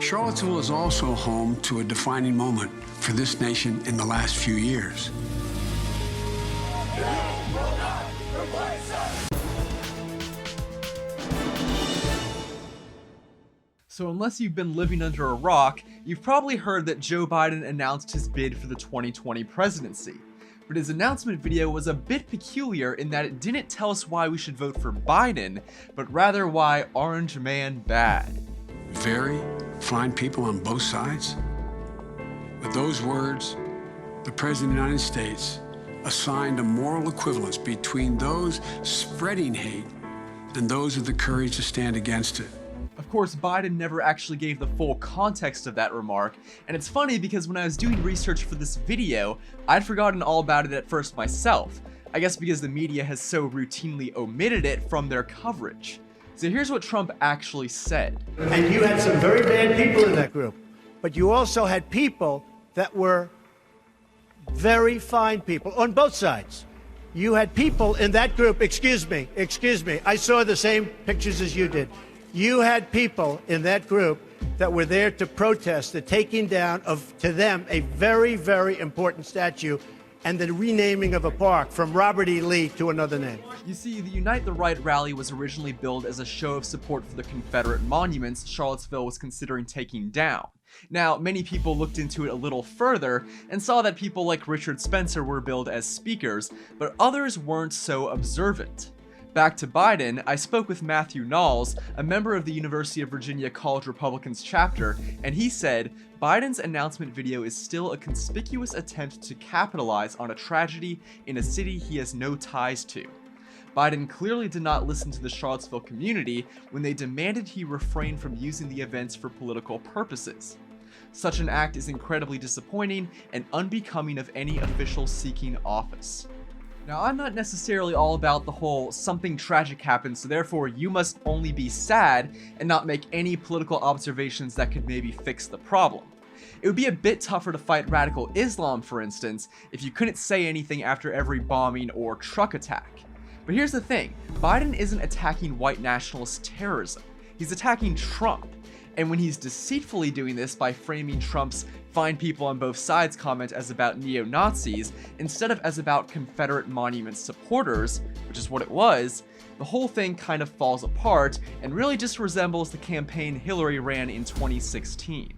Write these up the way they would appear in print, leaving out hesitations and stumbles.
Charlottesville is also home to a defining moment for this nation in the last few years. So unless you've been living under a rock, you've probably heard that Joe Biden announced his bid for the 2020 presidency. But his announcement video was a bit peculiar in that it didn't tell us why we should vote for Biden, but rather why Orange Man bad. Very fine people on both sides. With those words, the President of the United States assigned a moral equivalence between those spreading hate and those with the courage to stand against it. Of course, Biden never actually gave the full context of that remark, and it's funny because when I was doing research for this video, I'd forgotten all about it at first myself. I guess because the media has so routinely omitted it from their coverage. So here's what Trump actually said. And you had some very bad people in that group, but you also had people that were very fine people on both sides. You had people in that group, excuse me, I saw the same pictures as you did. You had people in that group that were there to protest the taking down of, to them, a very, very important statue and the renaming of a park from Robert E. Lee to another name. You see, the Unite the Right rally was originally billed as a show of support for the Confederate monuments Charlottesville was considering taking down. Now, many people looked into it a little further and saw that people like Richard Spencer were billed as speakers, but others weren't so observant. Back to Biden, I spoke with Matthew Knowles, a member of the University of Virginia College Republicans chapter, and he said, Biden's announcement video is still a conspicuous attempt to capitalize on a tragedy in a city he has no ties to. Biden clearly did not listen to the Charlottesville community when they demanded he refrain from using the events for political purposes. Such an act is incredibly disappointing and unbecoming of any official seeking office. Now, I'm not necessarily all about the whole something tragic happened, so therefore you must only be sad and not make any political observations that could maybe fix the problem. It would be a bit tougher to fight radical Islam, for instance, if you couldn't say anything after every bombing or truck attack. But here's the thing, Biden isn't attacking white nationalist terrorism, he's attacking Trump. And when he's deceitfully doing this by framing Trump's "find people on both sides" comment as about neo-Nazis, instead of as about Confederate monument supporters, which is what it was, the whole thing kind of falls apart and really just resembles the campaign Hillary ran in 2016.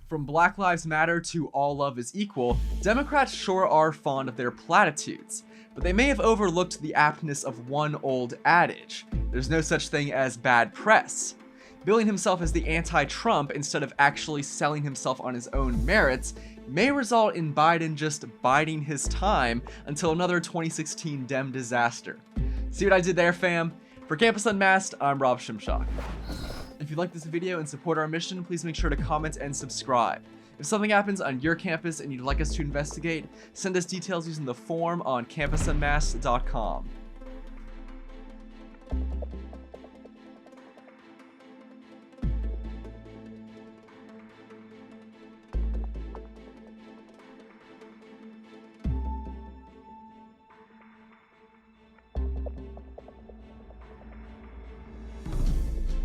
From Black Lives Matter to All Love is Equal, Democrats sure are fond of their platitudes, but they may have overlooked the aptness of one old adage: there's no such thing as bad press. Billing himself as the anti-Trump instead of actually selling himself on his own merits may result in Biden just biding his time until another 2016 Dem disaster. See what I did there, fam? For Campus Unmasked, I'm Rob Shimshock. If you like this video and support our mission, please make sure to comment and subscribe. If something happens on your campus and you'd like us to investigate, send us details using the form on campusunmasked.com.